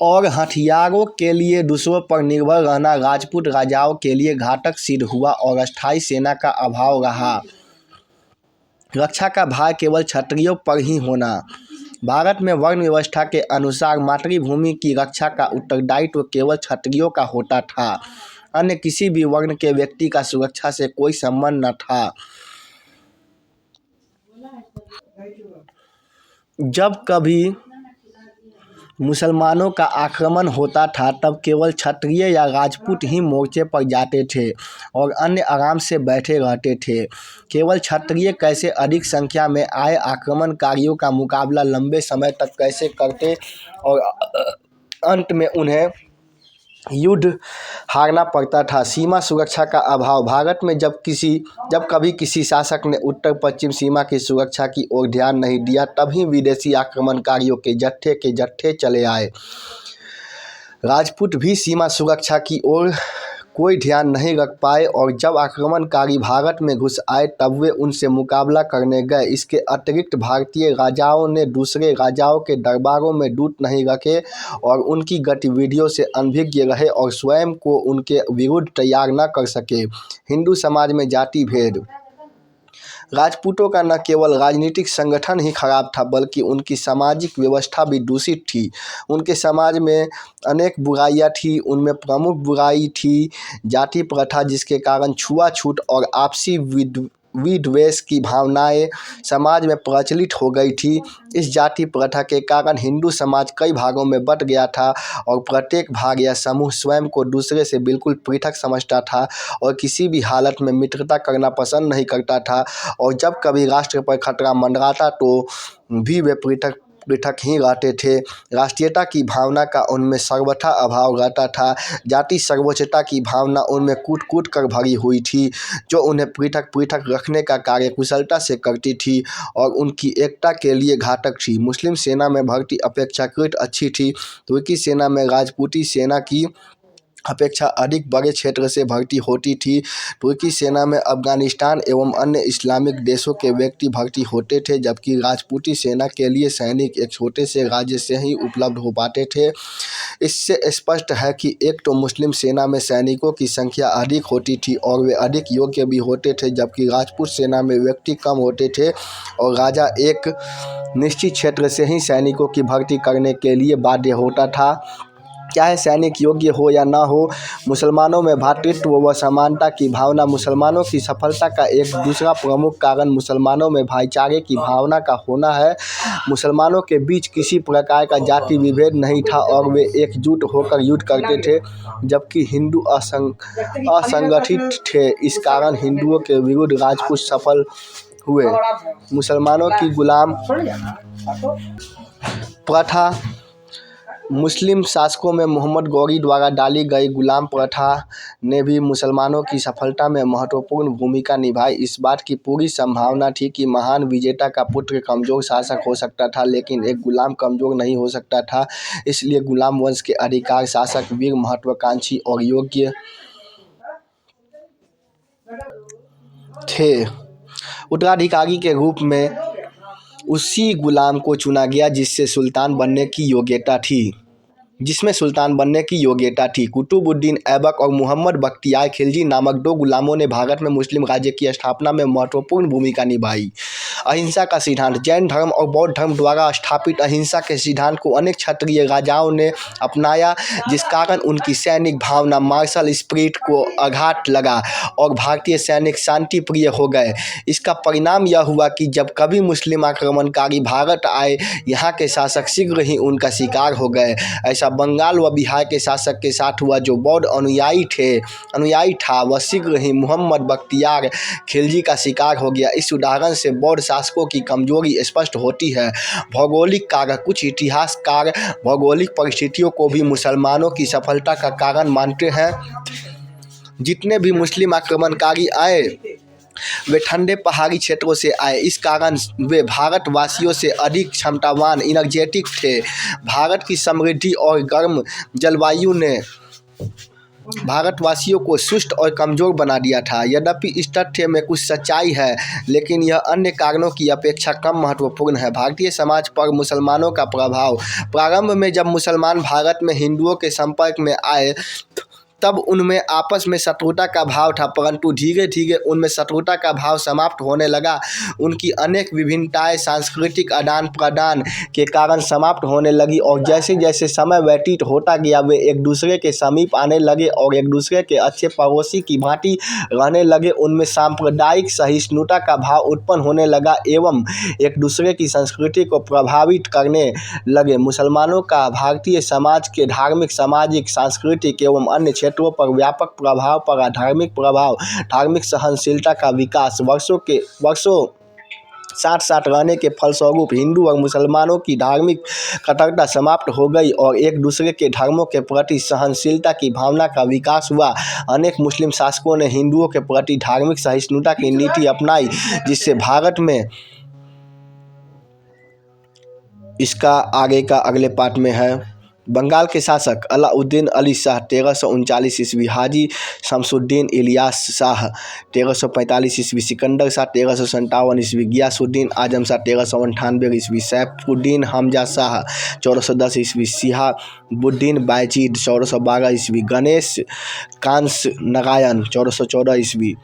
और हथियारों के लिए दूसरों पर निर्भर रहना राजपूत राजाओं के लिए घातक सिद्ध हुआ और अस्थायी सेना का अभाव रहा। रक्षा का भार केवल क्षत्रियों पर ही होना। भारत में वर्ण व्यवस्था के अनुसार मातृभूमि की रक्षा का उत्तरदायित्व केवल क्षत्रियों का होता था। अन्य किसी भी वर्ण के व्यक्ति का सुरक्षा से कोई संबंध न था। जब कभी मुसलमानों का आक्रमण होता था तब केवल क्षत्रिय या राजपूत ही मोर्चे पर जाते थे और अन्य आराम से बैठे रहते थे। केवल क्षत्रिय कैसे अधिक संख्या में आए आक्रमणकारियों का मुकाबला लंबे समय तक कैसे करते और अंत में उन्हें युद्ध हारना पड़ता था। सीमा सुरक्षा का अभाव। भारत में जब कभी किसी शासक ने उत्तर पश्चिम सीमा की सुरक्षा की ओर ध्यान नहीं दिया तभी विदेशी आक्रमणकारियों के जत्थे चले आए। राजपूत भी सीमा सुरक्षा की ओर कोई ध्यान नहीं रख पाए और जब आक्रमणकारी भारत में घुस आए तब वे उनसे मुकाबला करने गए। इसके अतिरिक्त भारतीय राजाओं ने दूसरे राजाओं के दरबारों में दूत नहीं रखे और उनकी गतिविधियों से अनभिज्ञ रहे और स्वयं को उनके विरुद्ध तैयार न कर सके। हिंदू समाज में जाति भेद। राजपूतों का न केवल राजनीतिक संगठन ही खराब था बल्कि उनकी सामाजिक व्यवस्था भी दूषित थी। उनके समाज में अनेक बुराइयां थी। उनमें प्रमुख बुराई थी जाति प्रथा, जिसके कारण छुआछूत और आपसी विद्वेष की भावनाएं समाज में प्रचलित हो गई थी। इस जाति प्रथा के कारण हिंदू समाज कई भागों में बंट गया था और प्रत्येक भाग या समूह स्वयं को दूसरे से बिल्कुल पृथक समझता था और किसी भी हालत में मित्रता करना पसंद नहीं करता था और जब कभी राष्ट्र पर खतरा मंडराता तो भी वे पृथक ही रहते थे। राष्ट्रीयता की भावना का उनमें सर्वथा अभाव रहता था। जाति सर्वोच्चता की भावना उनमें कूट कर भरी हुई थी जो उन्हें पृथक रखने का कार्य कुशलता से करती थी और उनकी एकता के लिए घातक थी। मुस्लिम सेना में भर्ती अपेक्षाकृत अच्छी थी। तुर्की सेना में राजपूती सेना की अपेक्षा अधिक बड़े क्षेत्र से भर्ती होती थी। तुर्की सेना में अफगानिस्तान एवं अन्य इस्लामिक देशों के व्यक्ति भर्ती होते थे जबकि राजपूती सेना के लिए सैनिक एक छोटे से राज्य से ही उपलब्ध हो पाते थे। इससे स्पष्ट है कि एक तो मुस्लिम सेना में सैनिकों की संख्या अधिक होती थी और वे अधिक योग्य भी होते थे जबकि राजपूत सेना में व्यक्ति कम होते थे और राजा एक निश्चित क्षेत्र से ही सैनिकों की भर्ती करने के लिए बाध्य होता था। चाहे सैनिक योग्य हो या ना हो। मुसलमानों में भ्रातृत्व व समानता की भावना। मुसलमानों की सफलता का एक दूसरा प्रमुख कारण मुसलमानों में भाईचारे की भावना का होना है। मुसलमानों के बीच किसी प्रकार का जाति विभेद नहीं था और वे एकजुट होकर युद्ध करते थे जबकि हिंदू असंगठित थे। इस कारण हिंदुओं के विरुद्ध राजपूत सफल हुए। मुसलमानों की गुलाम प्रथा। मुस्लिम शासकों में मोहम्मद गौरी द्वारा डाली गई गुलाम प्रथा ने भी मुसलमानों की सफलता में महत्वपूर्ण भूमिका निभाई। इस बात की पूरी संभावना थी कि महान विजेता का पुत्र कमज़ोर शासक हो सकता था लेकिन एक गुलाम कमज़ोर नहीं हो सकता था। इसलिए गुलाम वंश के अधिकार शासक वीर, महत्वाकांक्षी और योग्य थे। उत्तराधिकारी के रूप में उसी गुलाम को चुना गया जिसमें सुल्तान बनने की योग्यता थी। कुतुबुद्दीन ऐबक और मोहम्मद बख्तियार खिलजी नामक दो गुलामों ने भारत में मुस्लिम राज्य की स्थापना में महत्वपूर्ण भूमिका निभाई। अहिंसा का सिद्धांत। जैन धर्म और बौद्ध धर्म द्वारा स्थापित अहिंसा के सिद्धांत को अनेक क्षत्रिय राजाओं ने अपनाया जिस कारण उनकी सैनिक भावना, मार्शल स्पिरिट को आघात लगा और भारतीय सैनिक शांति प्रिय हो गए। इसका परिणाम यह हुआ कि जब कभी मुस्लिम आक्रमणकारी भारत आए यहाँ के शासक शीघ्र ही उनका शिकार हो गए। ऐसा बंगाल व बिहार के शासक के साथ हुआ। जो बौद्ध अनुयायी था वह शीघ्र ही मोहम्मद बख्तियार खिलजी का शिकार हो गया। इस उदाहरण से बौद्ध शासकों की कमजोरी स्पष्ट होती है। भौगोलिक कारक। कुछ इतिहासकार भौगोलिक परिस्थितियों को भी मुसलमानों की सफलता का कारण मानते हैं। जितने भी मुस्लिम आक्रमणकारी आए वे ठंडे पहाड़ी क्षेत्रों से आए। इस कारण वे भारतवासियों से अधिक क्षमतावान, इनर्जेटिक थे। भारत की समृद्धि और गर्म जलवायु ने भारतवासियों को सुस्त और कमज़ोर बना दिया था। यद्यपि इस तथ्य में कुछ सच्चाई है, लेकिन यह अन्य कारणों की अपेक्षा कम महत्वपूर्ण है। भारतीय समाज पर मुसलमानों का प्रभाव। प्रारंभ में जब मुसलमान भारत में हिंदुओं के संपर्क में आए तब उनमें आपस में शत्रुता का भाव था, परंतु धीरे धीरे उनमें शत्रुता का भाव समाप्त होने लगा। उनकी अनेक विभिन्नताएं सांस्कृतिक आदान प्रदान के कारण समाप्त होने लगी और जैसे जैसे समय व्यतीत होता गया वे एक दूसरे के समीप आने लगे और एक दूसरे के अच्छे पड़ोसी की भांति रहने लगे। उनमें सांप्रदायिक सहिष्णुता का भाव उत्पन्न होने लगा एवं एक दूसरे की संस्कृति को प्रभावित करने लगे। मुसलमानों का भारतीय समाज के धार्मिक, सामाजिक, सांस्कृतिक एवं अन्य क्षेत्रों पर व्यापक प्रभाव पड़ा। धार्मिक प्रभाव। धार्मिक सहनशीलता का विकास। वर्षों साथ साथ रहने के फलस्वरूप हिंदू और मुसलमानों की धार्मिक कट्टरता समाप्त हो गई और एक दूसरे के धर्मों के प्रति सहनशीलता की भावना का विकास हुआ। अनेक मुस्लिम शासकों ने हिंदुओं के प्रति धार्मिक सहिष्णुता की नीति अपनाई, जिससे भारत में इसका आगे का अगले पार्ट में है। बंगाल के शासक अलाउद्दीन अली शाह 1339 ईस्वी, हाजी शमसुद्दीन इलियास शाह 1345 ईस्वी, सिकंदर शाह 1357 ईस्वी, गियासुद्दीन आजम शाह 1398 ईस्वी, सैफुद्दीन हमजा शाह 1410 ईस्वी, शिहाबुद्दीन बायजीद 1412 ईस्वी, गणेश कांस नारायण 1414 ईस्वी,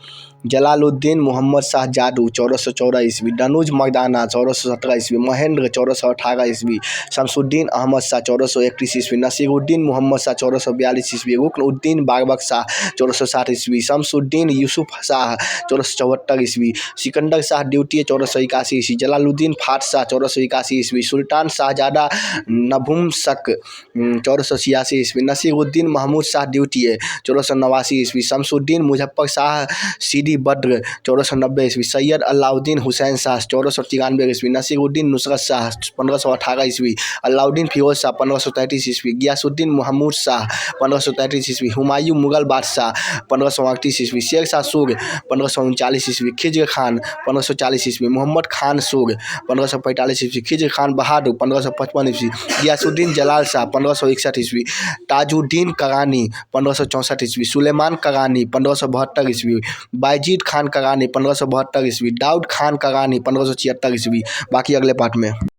जलालुद्दीन मोहम्मद शाह जादू 1414 ईस्वी, दनुज मर्दाना 1417 ईस्वी, महेंद्र 1418 ईस्वी, शमसुद्दीन अहमद शाह 1431 ईस्वी, नसीरुद्दीन मोहम्मद शाह 1442 ईस्वी, रुकनुद्दीन बागबक शाह 1460 ईस्वी, शमसुद्दीन यूसुफ शाह 1474 ईस्वी, सिकंदर शाह द्वितीय 1481 ईस्वी, जलालुद्दीन फाट शाह 1481 ईस्वी, सुल्तान शाहजादा नपुंसक 1486 ईस्वी, नसीरुद्दीन महमूद शाह द्वितीय 1489 ईस्वी, शमसुद्दीन मुजफ्फर शाह सीडी बद्र 1490 ईस्वी, सैयद अलाउद्दीन हुसैन शाह 1493 ईस्वी, नसीरुद्दीन नुसरत शाह 1518 ईस्वी, अलाउद्दीन फिरोज शाह 1533 ईस्वी, गियासुद्दीन महमूद शाह 1533 ईस्वी, हुमायूं मुगल बादशाह 1538 ईस्वी, शेर शाह सूर 1539 ईस्वी, खिज्र खान 1540 ईस्वी, मोहम्मद खान सूर 1545 ईस्वी, खिज्र खान बहादुर 1555 ईस्वी, गियासुद्दीन जलाल शाह 1561 ईस्वी, ताजुद्दीन करानी 1564 ईस्वी, सुलेमान करानी 1572 ईस्वी, बायजीद खान करानी 1572 ईस्वी, दाऊद खान करानी 1576 ईस्वी। बाकी अगले पार्ट में।